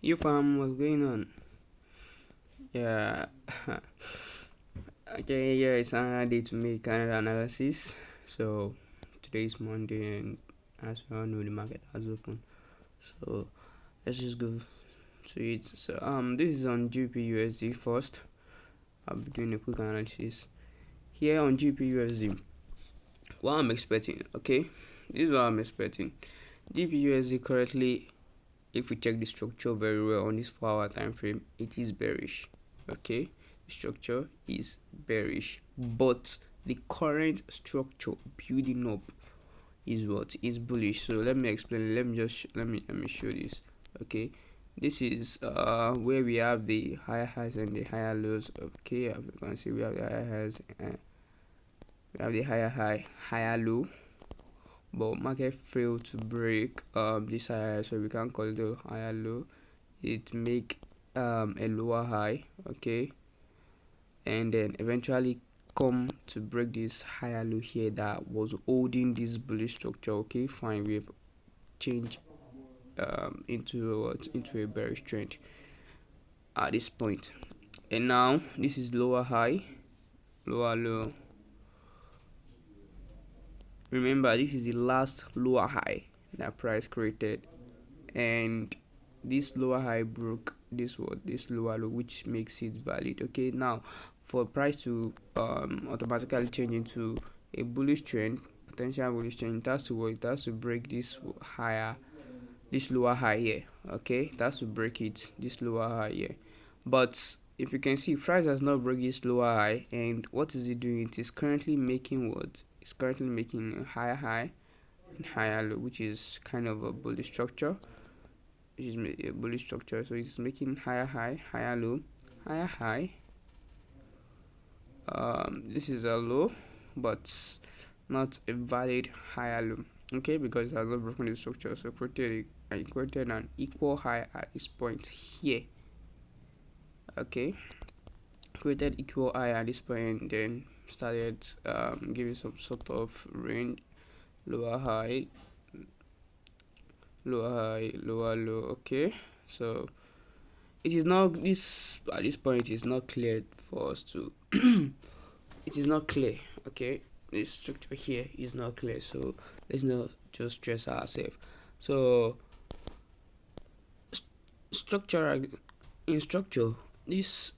You fam, what's going on? Yeah. Okay, yeah, it's another day to make another analysis. So today is Monday, and as we all know, the market has opened. So let's just go to it. So this is on GBPUSD first. I'll be doing a quick analysis here on GBPUSD. What I'm expecting, okay? This is what I'm expecting. GBPUSD currently, if we check the structure very well on this 4-hour time frame, it is bearish. Okay, the structure is bearish, but the current structure building up is what is bullish. So let me explain. Let me show this. Okay, this is where we have the higher highs and the higher lows. Okay, as you can see, we have the higher highs and we have the higher high, higher low, but market failed to break this higher, so we can't call it a higher low. It make a lower high, okay, and then eventually come to break this higher low here that was holding this bullish structure. Okay, fine, we've changed into a bearish trend at this point, and now this is lower high, lower low. Remember, this is the last lower high that price created, and this lower high broke this lower low, which makes it valid. Okay, now for price to automatically change into a bullish trend, potential bullish trend, it has to break this higher, this lower high here. Okay, it has to break it, this lower high here. But if you can see, price has not broken this lower high, and what is it doing? It is currently making what? It's currently making a higher high and higher low, which is kind of a bullish structure. Which is a bullish structure, so it's making higher high, higher low, higher high. This is a low, but not a valid higher low. Okay, because it has not broken the structure, so I created an equal high at this point here. Okay, created equal high at this point, then started giving some sort of range, lower high, lower high, lower low. Okay, so it is not this at this point. It is not clear for us to. It is not clear. Okay, the structure here is not clear, so let's not just stress ourselves. So structure in structure, this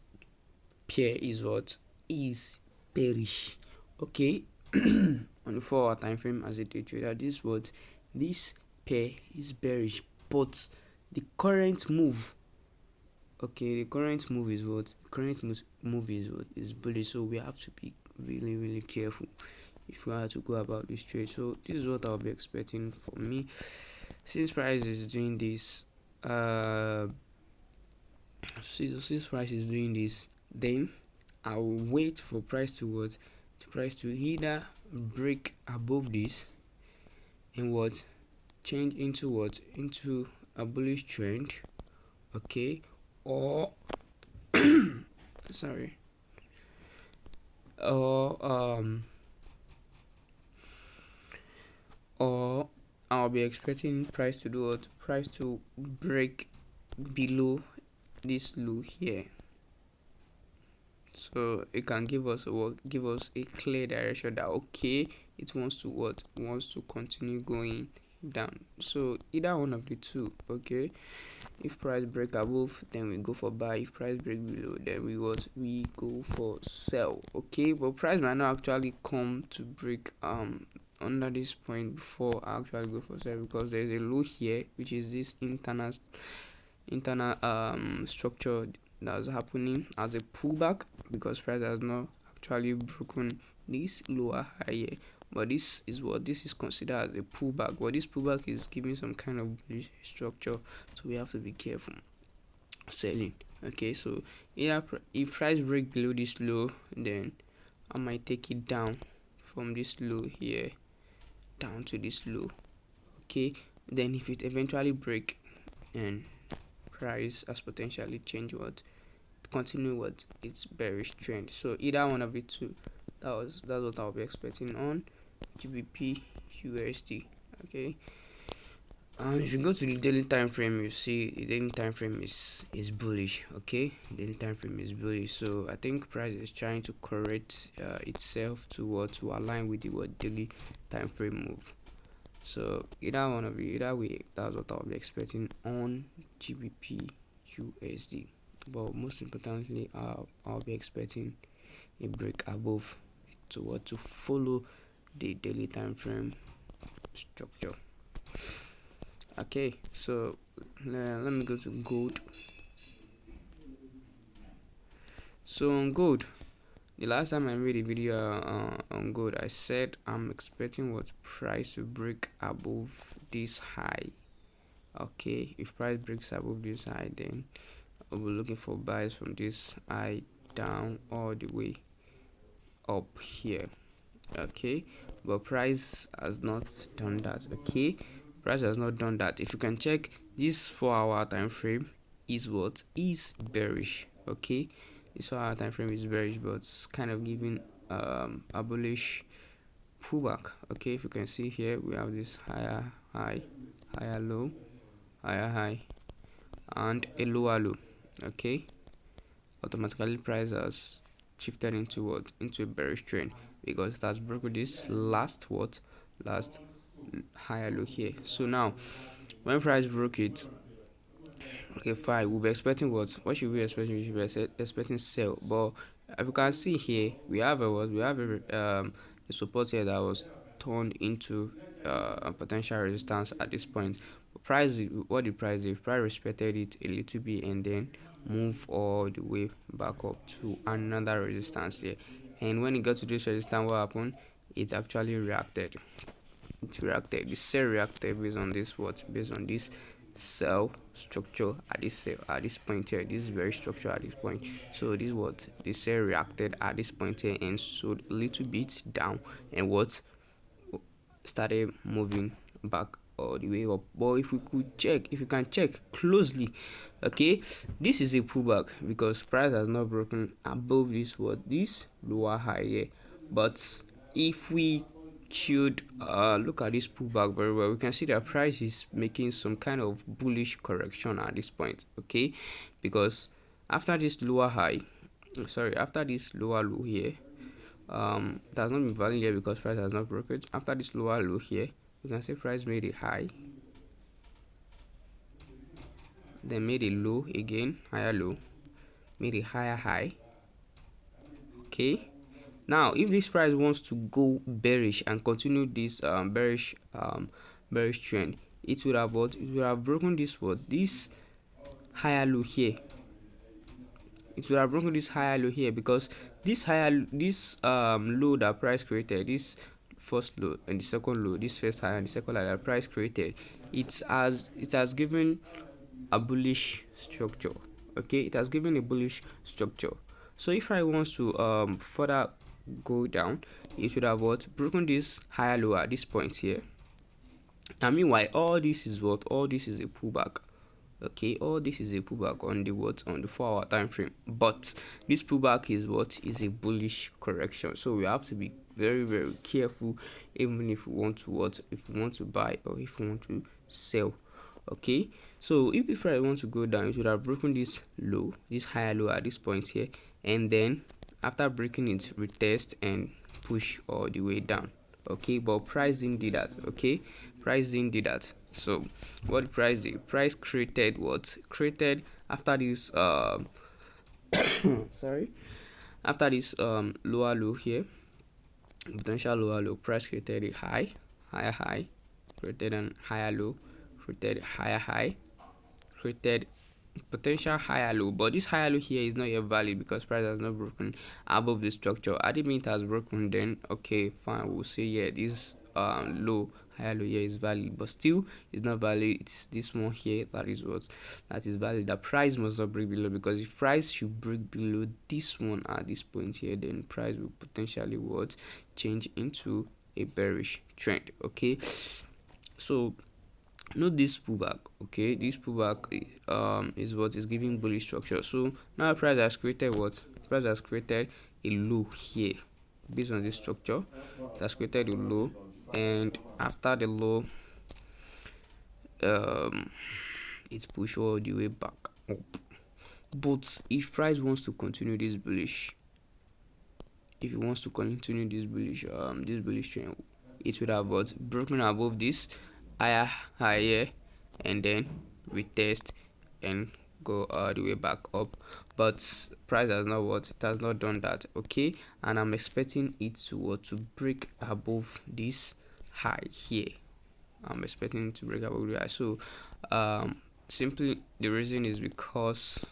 pair is what is bearish. Okay, on the 4-hour time frame as a day trader, this pair is bearish, but the current move, okay, the current move is what? The current move is what? Is bullish, so we have to be really careful if we are to go about this trade. So this is what I'll be expecting for me, since price is doing this. Since price is doing this, then I will wait for price to what? To price to either break above this and what? Change into what? Into a bullish trend, okay, or sorry, or or I'll be expecting price to do what? Price to break below this low here, so it can give us a clear direction that okay, it wants to what? Wants to continue going down. So either one of the two. Okay, if price break above, then we go for buy. If price break below, then we go for sell. Okay, but price might not actually come to break under this point before I actually go for sell, because there's a low here, which is this internal structure that's happening as a pullback, because price has not actually broken this lower high here. But this is considered as a pullback, but this pullback is giving some kind of structure, so we have to be careful selling. Okay, so yeah, if price break below this low, then I might take it down from this low here down to this low. Okay, then if it eventually break, and price has potentially changed continue its bearish trend. So either one of the two, that's what I'll be expecting on GBP USD. Okay, If you go to the daily time frame, you see the daily time frame is bullish. Okay, the daily time frame is bullish. So I think price is trying to correct itself to align with the daily time frame move. So either one of you, either way, that's what I'll be expecting on GBPUSD. But most importantly, I'll be expecting a break above to follow the daily time frame structure. Okay, so let me go to gold. So on gold, the last time I made a video on gold, I said I'm expecting what price to break above this high. Okay, if price breaks above this high, then I'll be looking for buys from this high down all the way up here. Okay, but price has not done that. Okay, price has not done that. If you can check, this 4-hour time frame is what is bearish. Okay, this 4-hour time frame is bearish, but it's kind of giving a bullish pullback. Okay, if you can see here, we have this higher high, higher low, higher high, and a lower low. Okay, automatically price has shifted into what, into a bearish trend, because it has broken this last higher low here. So now when price broke it, okay fine, we'll be expecting what should we be expecting? We should be expecting sell. But if you can see here, we have a what, we have a support here that was turned into a potential resistance at this point. Price, what the price did, price respected it a little bit and then move all the way back up to another resistance here. And when it got to this resistance, what happened? It actually reacted. The cell reacted based on this based on this cell structure at this cell at this point here. This is very structure at this point. So this what the cell reacted at this point here and sold a little bit down, and what started moving back all the way up. But if we could check, if you can check closely, okay, this is a pullback because price has not broken above this lower high here. But if we should look at this pullback very well, we can see that price is making some kind of bullish correction at this point. Okay, because after this lower high, after this lower low here, it has not been valid here because price has not broken. After this lower low here, you can see price made a high, then made a low again, higher low, made a higher high. Okay, now if this price wants to go bearish and continue this bearish trend, it would have broken this higher low here. It would have broken this higher low here, because this low that price created, this first low and the second low, this first high and the second high that price created, it has given a bullish structure. Okay, it has given a bullish structure. So if I want to further go down, it should have broken this higher low at this point here. And meanwhile, all this is a pullback. Okay, all this is a pullback on the 4-hour time frame, but this pullback is a bullish correction. So we have to be very, very careful, even if we want to buy or if we want to sell. Okay, so if the price wants to go down, it should have broken this low, this higher low at this point here, and then after breaking it, retest and push all the way down. Okay, but price didn't do that. Okay, price didn't do that. So what price did? Price created after this after this lower low here, potential lower low, price created a higher high, created an higher low, created higher high, created potential higher low. But this higher low here is not yet valid because price has not broken above the structure. At the minute it has broken, then okay fine, we'll say yeah, this higher low here is valid, but still it's not valid. It's this one here that is valid. The price must not break below, because if price should break below this one at this point here, then price will potentially change into a bearish trend. Okay, so note this pullback. Okay, this pullback is what is giving bullish structure. So now price has created a low here based on this structure. It has created a low, and after the low, um it push all the way back up. But if price wants to continue this bullish, if it wants to continue this bullish trend, it would have what broken above this higher, and then retest and go all the way back up. But price has not what it has not done that. Okay, and I'm expecting it to what to break above this high here. I'm expecting it to break above the high. So simply the reason is because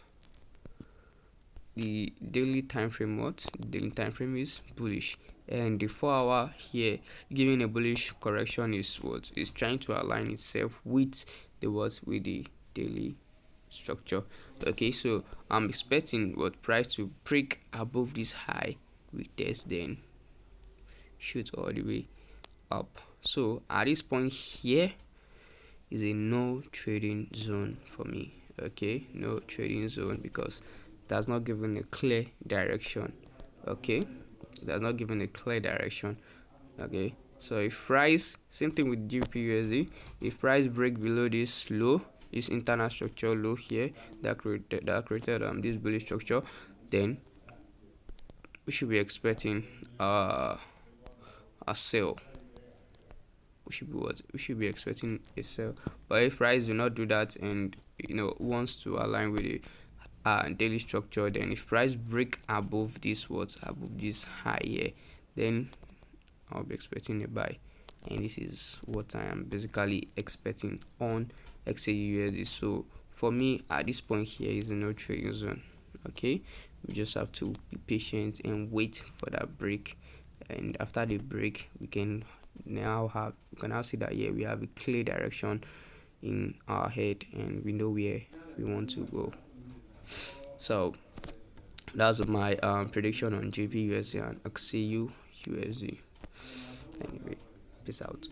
the daily time frame, what the daily time frame is bullish, and the 4 hour here giving a bullish correction is what is trying to align itself with the what with the daily structure. Okay, so I'm expecting what price to break above this high with this, then shoot all the way up. So at this point here is a no trading zone for me. Okay, no trading zone because that's not given a clear direction. Okay, that's not given a clear direction. Okay, so if price, same thing with GBPUSD, if price break below this low, this internal structure low here that created this bullish structure, then we should be expecting a sell. We should be expecting a sell. But if price do not do that, and wants to align with the daily structure, then if price break above this above this high here, then I'll be expecting a buy, and this is what I am basically expecting on XAUUSD. So for me at this point here is a no trading zone. Okay, we just have to be patient and wait for that break, and after the break we can now see that here we have a clear direction in our head, and we know where we want to go. So that's my prediction on GBPUSD and XAUUSD. Anyway, peace out.